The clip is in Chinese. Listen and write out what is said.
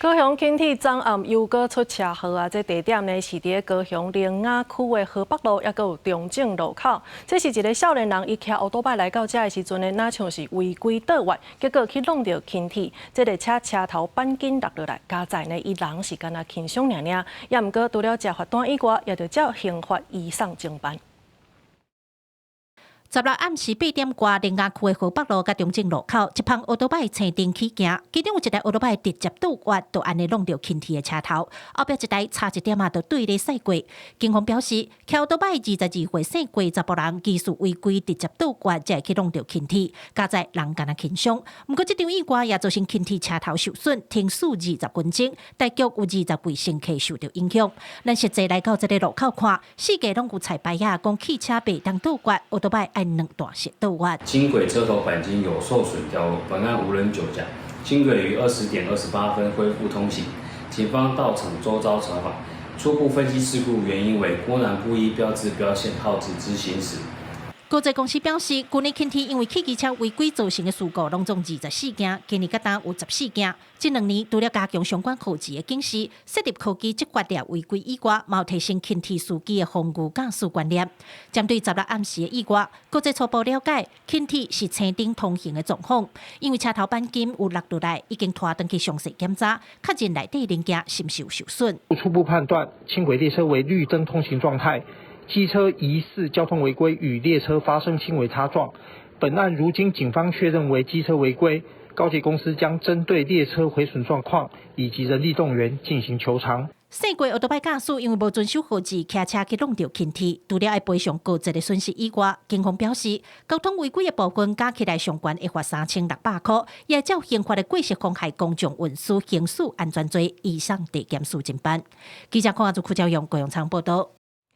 高雄轻铁昨暗又搁出车祸啊！这地点呢是伫高雄灵雅区的河北路，也搁有中正路口。这是一个少年人，伊骑乌多摆来到这的时阵呢，哪像是违规倒弯，结果去弄到轻铁。这个车头钣金落落来，加载呢，伊人是干那轻伤尔尔，也毋过除了吃罚单以外，也着照刑法移送侦办。16暗时8点多，灵雅区的河北路甲中正路口，一旁乌多摆青灯起行，其中有一台乌多摆直接倒弯，就安尼弄到轻铁的车头，后壁一台差一点就对咧驶过。警方表示，骑乌多摆22岁姓郭查甫人，技术违规直接倒弯，才会去弄到轻铁，加在人干那轻伤。不过，这场意外也造成轻铁车头受损，停驶20分钟，大约有20位乘客受到影响。咱实际来到这个路口看，四界拢有彩牌啊，讲汽车袂当倒弯，乌多摆按2段式倒弯。轻轨车头钣金有受损掉落，本案无人酒驾。轻轨于20点28分恢复通行，警方到场周遭查访，初步分析事故原因为郭男故意标志标线号志之行驶。高捷公司表示，去年轻铁因为汽机车违规造成的事故拢总24件，今年甲当有14件。这2年除了加强相关科技的警示，设立科技执法列违规以外，也有提升轻铁司机的防御驾驶观念。针对16暗时的意外，高捷初步了解，轻铁是青灯通行的状况，因为车头钣金有落落来，已经拖登去详细检查，确认内底零件是毋是有受损。初步判断，轻轨列车为绿灯通行状态。机车疑似交通违规，与列车发生轻微擦撞。本案如今警方确认为机车违规，高捷公司将针对列车毁损状况以及人力动员进行求偿。姓郭乌多摆驾驶因为无遵守号志，骑车去弄到轻铁，除了要赔偿高捷的损失以外，警方表示，交通违规的部分加起来上悬会罚3600块，也照刑法的过失妨害公众运输刑事安全罪移送地检署侦办。记者邝阿祖、邱兆勇、高永昌报道。